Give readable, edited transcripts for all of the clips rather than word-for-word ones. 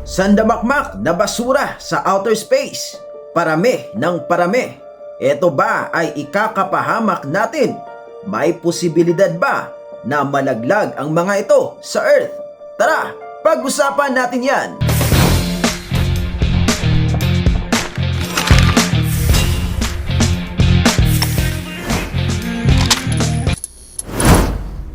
Sandamakmak na basura sa outer space. Parami ng parami. Ito ba ay ikakapahamak natin? May posibilidad ba na malaglag ang mga ito sa Earth? Tara, pag-usapan natin yan!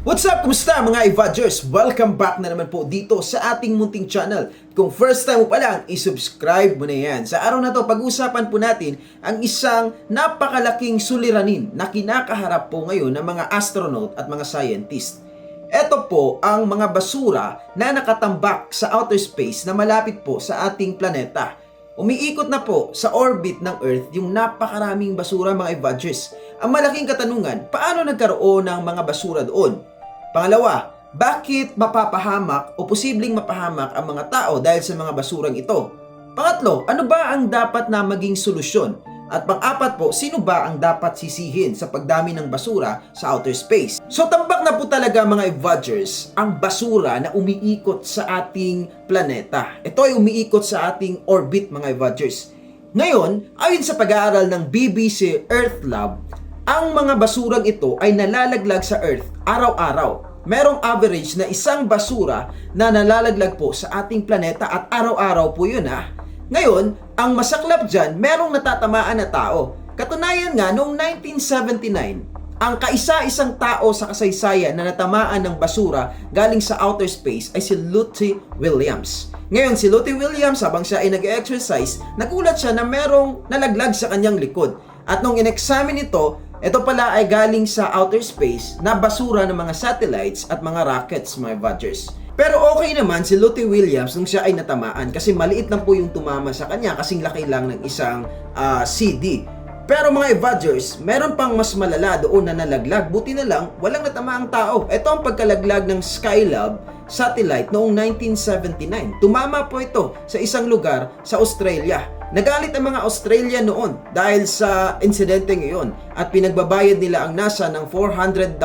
What's up? Kumusta mga Evadgers? Welcome back na naman po dito sa ating munting channel. Kung first time mo pa lang, isubscribe mo na yan. Sa araw na to, pag-usapan po natin ang isang napakalaking suliranin na kinakaharap po ngayon ng mga astronaut at mga scientist. Ito po ang mga basura na nakatambak sa outer space na malapit po sa ating planeta. Umiikot na po sa orbit ng Earth yung napakaraming basura mga Evadgers. Ang malaking katanungan, paano nagkaroon ng mga basura doon? Pangalawa, bakit mapapahamak o posibleng mapahamak ang mga tao dahil sa mga basurang ito? Pangatlo, ano ba ang dapat na maging solusyon? At pang-apat po, sino ba ang dapat sisihin sa pagdami ng basura sa outer space? So tambak na po talaga mga Evadgers ang basura na umiikot sa ating planeta. Ito ay umiikot sa ating orbit mga Evadgers. Ngayon, ayon sa pag-aaral ng BBC Earth Lab, ang mga basurang ito ay nalalaglag sa Earth araw-araw. Merong average na isang basura na nalalaglag po sa ating planeta at araw-araw po yun ha. Ngayon, ang masaklap dyan, merong natatamaan na tao. Katunayan nga, noong 1979, ang kaisa-isang tao sa kasaysayan na natamaan ng basura galing sa outer space ay si Lucy Williams. Ngayon, si Lucy Williams, habang siya ay nag-exercise, nagulat siya na merong nalaglag sa kanyang likod. At nung in-examine ito pala ay galing sa outer space na basura ng mga satellites at mga rockets, mga Evadgers. Pero okay naman si Lucy Williams nung siya ay natamaan kasi maliit lang po yung tumama sa kanya kasing laki lang ng isang CD. Pero mga Evadgers, meron pang mas malala doon na nalaglag. Buti na lang, walang natamaang tao. Ito ang pagkalaglag ng Skylab satellite noong 1979. Tumama po ito sa isang lugar sa Australia. Nagalit ang mga Australia noon dahil sa insidente ngayon at pinagbabayad nila ang NASA ng $400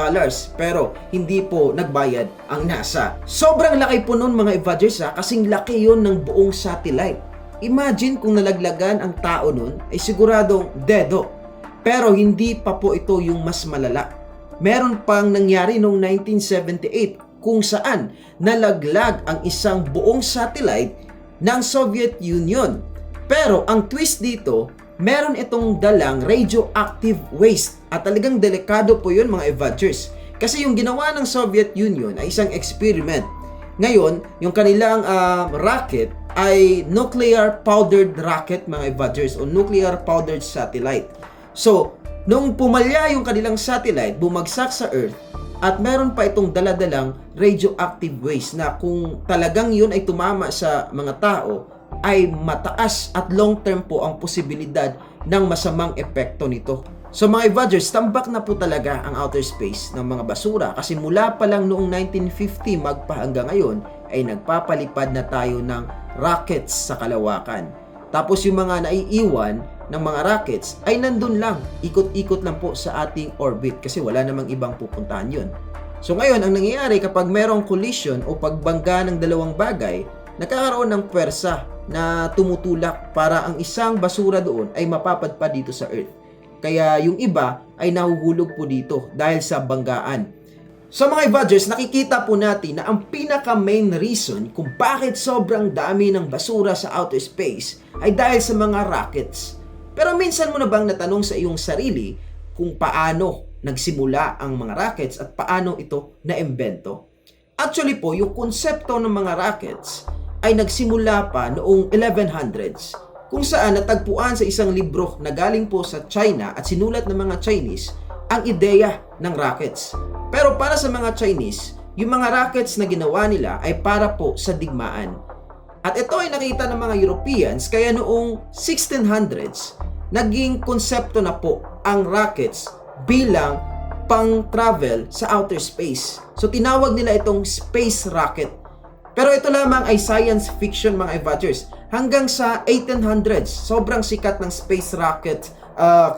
pero hindi po nagbayad ang NASA. Sobrang laki po noon mga Evadgers kasing laki yon ng buong satellite. Imagine kung nalaglagan ang tao noon ay siguradong dedo. Pero hindi pa po ito yung mas malala. Meron pang nangyari noong 1978 kung saan nalaglag ang isang buong satellite ng Soviet Union. Pero ang twist dito, meron itong dalang radioactive waste at talagang delikado po yun mga Evadgers. Kasi yung ginawa ng Soviet Union ay isang experiment. Ngayon, yung kanilang rocket ay nuclear powdered rocket mga Evadgers o nuclear powdered satellite. So, nung pumalya yung kanilang satellite, bumagsak sa Earth at meron pa itong daladalang radioactive waste na kung talagang yun ay tumama sa mga tao, ay mataas at long term po ang posibilidad ng masamang epekto nito. So mga Evadgers, tambak na po talaga ang outer space ng mga basura kasi mula pa lang noong 1950 magpa hanggang ngayon ay nagpapalipad na tayo ng rockets sa kalawakan. Tapos yung mga naiiwan ng mga rockets ay nandun lang, ikot-ikot lang po sa ating orbit kasi wala namang ibang pupuntahan yun. So ngayon, ang nangyayari kapag merong collision o pagbangga ng dalawang bagay, nagkakaroon ng pwersa na tumutulak para ang isang basura doon ay mapapadpad dito sa Earth. Kaya yung iba ay nahuhulog po dito dahil sa banggaan. So mga Evadgers, nakikita po natin na ang pinaka-main reason kung bakit sobrang dami ng basura sa outer space ay dahil sa mga rockets. Pero minsan mo na bang natanong sa iyong sarili kung paano nagsimula ang mga rockets at paano ito naimbento? Actually po, yung konsepto ng mga rockets ay nagsimula pa noong 1100s kung saan natagpuan sa isang libro na galing po sa China at sinulat ng mga Chinese ang ideya ng rockets. Pero para sa mga Chinese, yung mga rockets na ginawa nila ay para po sa digmaan. At ito ay nakita ng mga Europeans kaya noong 1600s, naging konsepto na po ang rockets bilang pang-travel sa outer space. So tinawag nila itong space rocket. Pero ito lamang ay science fiction mga Evadgers. Hanggang sa 1800s, sobrang sikat ng space rocket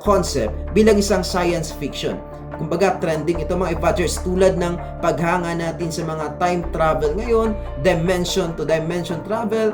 concept bilang isang science fiction. Kumbaga, trending ito mga Evadgers, tulad ng paghanga natin sa mga time travel ngayon, dimension to dimension travel.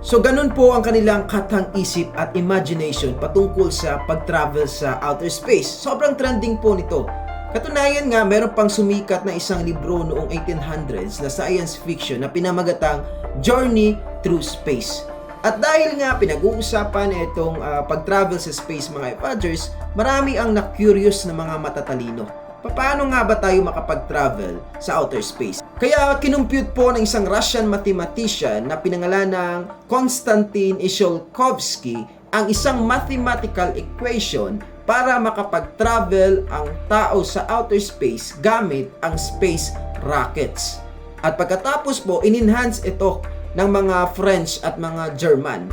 So ganun po ang kanilang katang-isip at imagination patungkol sa pag-travel sa outer space. Sobrang trending po nito. Katunayan nga, meron pang sumikat na isang libro noong 1800s na science fiction na pinamagatang Journey Through Space. At dahil nga pinag-uusapan itong pag-travel sa space mga Evadgers, marami ang na-curious na mga matatalino. Paano nga ba tayo makapag-travel sa outer space? Kaya kinumpute po ng isang Russian mathematician na pinangalan ng Konstantin Tsiolkovsky ang isang mathematical equation para makapag-travel ang tao sa outer space gamit ang space rockets. At pagkatapos po, in-enhance ito ng mga French at mga German.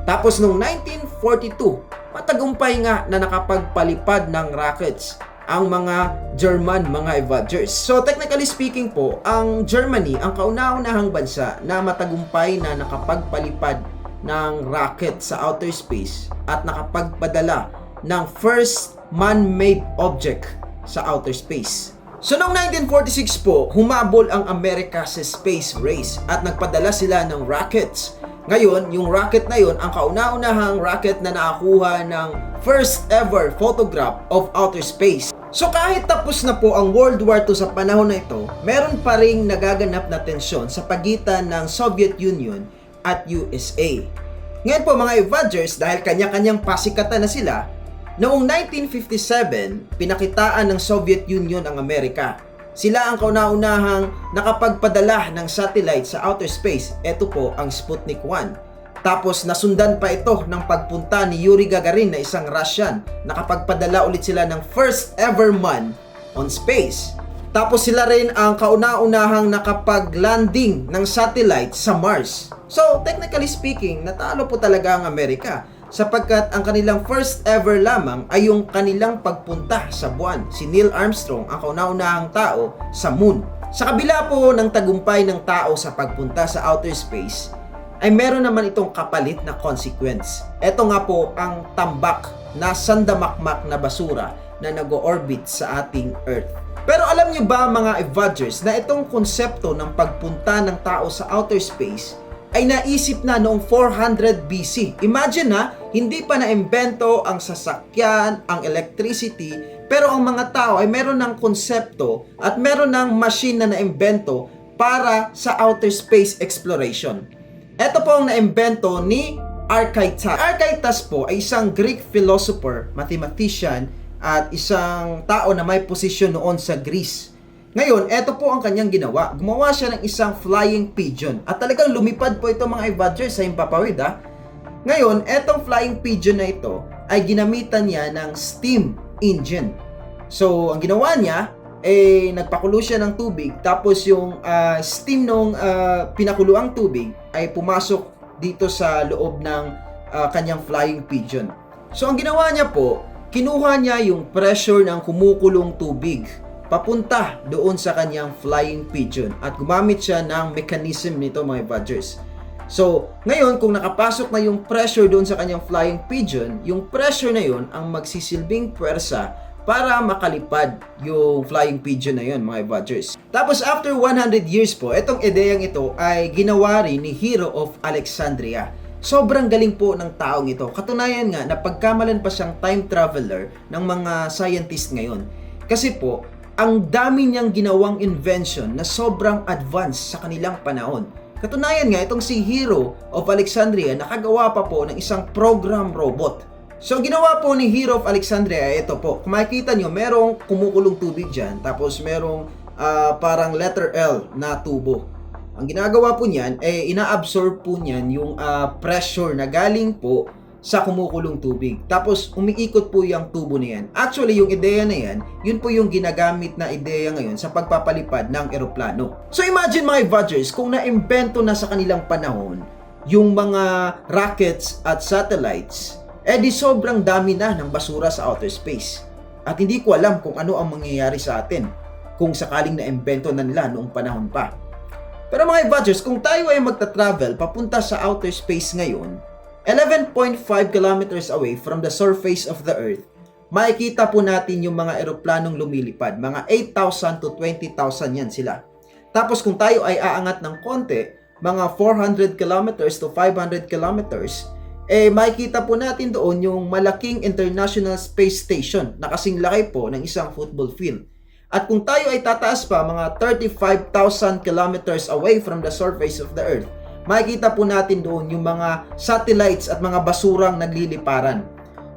Tapos noong 1942, matagumpay nga na nakapagpalipad ng rockets ang mga German, mga Evadgers. So technically speaking po, ang Germany ang kauna-unahang bansa na matagumpay na nakapagpalipad ng rocket sa outer space at nakapagpadala ng first man-made object sa outer space. So noong 1946 po, humabol ang Amerika sa space race at nagpadala sila ng rockets. Ngayon, yung rocket na yun, ang kauna-unahang rocket na nakakuha ng first ever photograph of outer space. So kahit tapos na po ang World War II sa panahon na ito, meron pa ring nagaganap na tensyon sa pagitan ng Soviet Union at USA. Ngayon po mga Evadgers, dahil kanya-kanyang pasikatan na sila, noong 1957, pinakitaan ng Soviet Union ang Amerika. Sila ang kauna-unahang nakapagpadala ng satellite sa outer space. Ito po ang Sputnik 1. Tapos nasundan pa ito ng pagpunta ni Yuri Gagarin na isang Russian. Nakapagpadala ulit sila ng first ever man on space. Tapos sila rin ang kauna-unahang nakapag-landing ng satellite sa Mars. So technically speaking, natalo po talaga ang Amerika sapagkat ang kanilang first ever lamang ay yung kanilang pagpunta sa buwan. Si Neil Armstrong ang kauna-unahang tao sa moon. Sa kabila po ng tagumpay ng tao sa pagpunta sa outer space, ay meron naman itong kapalit na consequence. Ito nga po ang tambak na sandamakmak na basura na nag-orbit sa ating Earth. Pero alam nyo ba mga Evadgers na itong konsepto ng pagpunta ng tao sa outer space ay naisip na noong 400 BC. Imagine na, hindi pa na-imbento ang sasakyan, ang electricity, pero ang mga tao ay meron ng konsepto at meron ng machine na na-imbento para sa outer space exploration. Ito po ang naimbento ni Archytas. Archytas po ay isang Greek philosopher, mathematician, at isang tao na may posisyon noon sa Greece. Ngayon, ito po ang kanyang ginawa. Gumawa siya ng isang flying pigeon. At talagang lumipad po ito mga Evadgers sa himpapawid ha. Ngayon, etong flying pigeon na ito ay ginamitan niya ng steam engine. So, ang ginawa niya, nagpakulo siya ng tubig, tapos yung steam nung pinakuluang tubig ay pumasok dito sa loob ng kanyang flying pigeon. So ang ginawa niya po, kinuha niya yung pressure ng kumukulong tubig papunta doon sa kanyang flying pigeon at gumamit siya ng mechanism nito mga Evadgers. So ngayon kung nakapasok na yung pressure doon sa kanyang flying pigeon, yung pressure na yun ang magsisilbing puwersa para makalipad yung flying pigeon na yun, mga Evadgers. Tapos after 100 years po, itong ideyang ito ay ginawa rin ni Hero of Alexandria. Sobrang galing po ng taong ito. Katunayan nga na pagkamalan pa siyang time traveler ng mga scientist ngayon. Kasi po, ang dami niyang ginawang invention na sobrang advanced sa kanilang panahon. Katunayan nga, itong si Hero of Alexandria nakagawa pa po ng isang program robot. So, ginawa po ni Hero of Alexandria, ito po. Kung makikita nyo, merong kumukulong tubig dyan. Tapos, merong parang letter L na tubo. Ang ginagawa po niyan, ina-absorb po niyan yung pressure na galing po sa kumukulong tubig. Tapos, umiikot po yung tubo na yan. Actually, yung ideya na yan, yun po yung ginagamit na ideya ngayon sa pagpapalipad ng eroplano. So, imagine mga Evadgers, kung na-imbento na sa kanilang panahon, yung mga rockets at satellites, di sobrang dami na ng basura sa outer space. At hindi ko alam kung ano ang mangyayari sa atin kung sakaling na-imbento na nila noong panahon pa. Pero mga Evadgers, kung tayo ay magta-travel papunta sa outer space ngayon, 11.5 kilometers away from the surface of the Earth, makikita po natin yung mga eroplanong lumilipad. Mga 8,000 to 20,000 yan sila. Tapos kung tayo ay aangat ng konti, mga 400 kilometers to 500 kilometers, makikita po natin doon yung malaking International Space Station na kasing laki po ng isang football field. At kung tayo ay tataas pa mga 35,000 kilometers away from the surface of the Earth, makikita po natin doon yung mga satellites at mga basurang nagliliparan.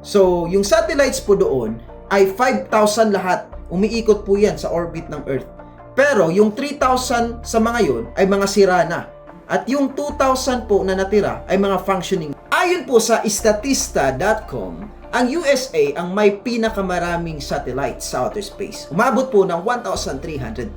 So, yung satellites po doon ay 5,000 lahat. Umiikot po yan sa orbit ng Earth. Pero yung 3,000 sa mga yun ay mga sira na. At yung 2,000 po na natira ay mga functioning. Ayon po sa Statista.com, ang USA ang may pinakamaraming satellites sa outer space. Umabot po ng 1,308.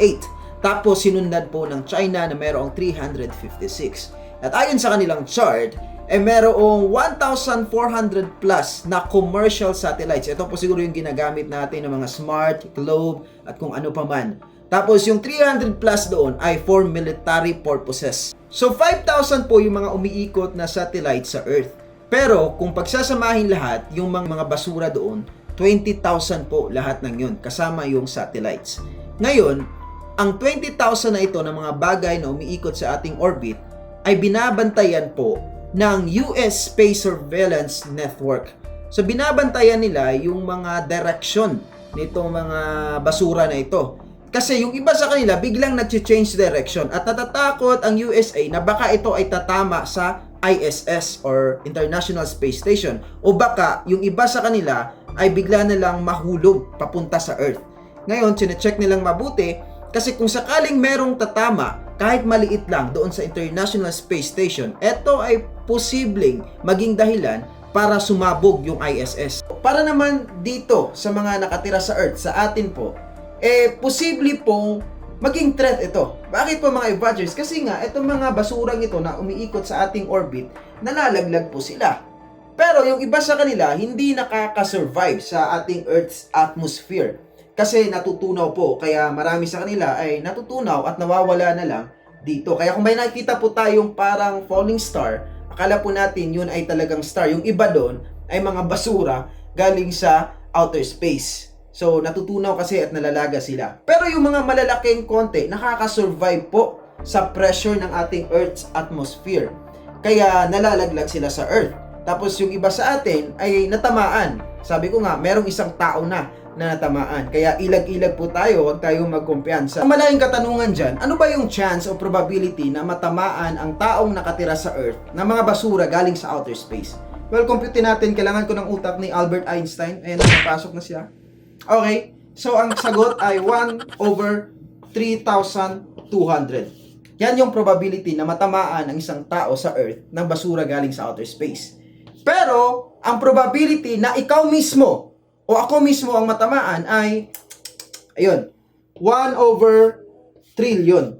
Tapos sinundan po ng China na mayroong 356. At ayon sa kanilang chart, mayroong 1,400 plus na commercial satellites. Ito po siguro yung ginagamit natin ng mga smart, globe, at kung ano pa man. Tapos yung 300 plus doon ay for military purposes. So 5,000 po yung mga umiikot na satellites sa Earth. Pero kung pagsasamahin lahat, yung mga basura doon, 20,000 po lahat ng yun, kasama yung satellites. Ngayon, ang 20,000 na ito ng mga bagay na umiikot sa ating orbit ay binabantayan po ng US Space Surveillance Network. So binabantayan nila yung mga direction nitong mga basura na ito. Kasi yung iba sa kanila biglang nag-change direction at natatakot ang USA na baka ito ay tatama sa ISS or International Space Station o baka yung iba sa kanila ay bigla na lang mahulog papunta sa Earth. Ngayon, sine-check nilang mabuti kasi kung sakaling merong tatama kahit maliit lang doon sa International Space Station, ito ay posibleng maging dahilan para sumabog yung ISS. Para naman dito sa mga nakatira sa Earth, sa atin po, posible pong maging threat ito. Bakit po mga Evadgers? Kasi nga, itong mga basurang ito na umiikot sa ating orbit, nalalaglag po sila. Pero yung iba sa kanila, hindi nakaka-survive sa ating Earth's atmosphere. Kasi natutunaw po, kaya marami sa kanila ay natutunaw at nawawala na lang dito. Kaya kung may nakikita po tayong parang falling star, akala po natin yun ay talagang star. Yung iba doon ay mga basura galing sa outer space. So, natutunaw kasi at nalalaga sila. Pero yung mga malalaking konti, nakaka-survive po sa pressure ng ating Earth's atmosphere. Kaya nalalaglag sila sa Earth. Tapos yung iba sa atin ay natamaan. Sabi ko nga, merong isang tao na natamaan. Kaya ilag-ilag po tayo, huwag tayong magkumpiyansa. Ang malaking katanungan dyan, ano ba yung chance o probability na matamaan ang taong nakatira sa Earth na mga basura galing sa outer space? Well, compute natin, kailangan ko ng utak ni Albert Einstein. Ayan, napasok na siya. Okay, so ang sagot ay 1 over 3,200. Yan yung probability na matamaan ang isang tao sa Earth ng basura galing sa outer space. Pero, ang probability na ikaw mismo o ako mismo ang matamaan ay, ayun, 1 over trillion.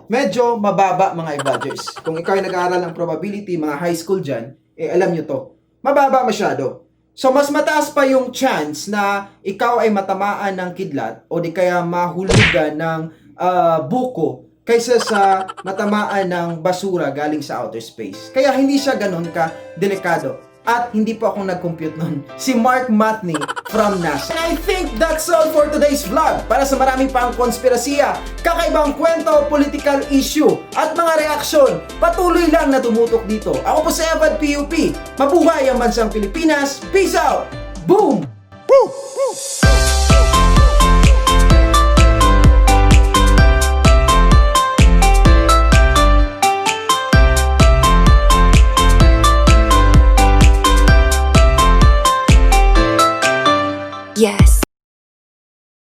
Medyo mababa mga Evadgers. Kung ikaw ay nag-aaral ng probability, mga high school dyan, alam nyo to. Mababa masyado. So, mas mataas pa yung chance na ikaw ay matamaan ng kidlat o di kaya mahulugan ng buko kaysa sa matamaan ng basura galing sa outer space. Kaya hindi siya ganun ka delikado. At hindi po ako nag-compute nun. Si Mark Matney from NASA. And I think that's all for today's vlog. Para sa marami pang konspirasiya, kakaibang kwento, political issue, at mga reaksyon, patuloy lang na tumutok dito. Ako po si Evad PUP. Mabuhay ang bansang Pilipinas. Peace out! Boom! Woo! Woo! Yes.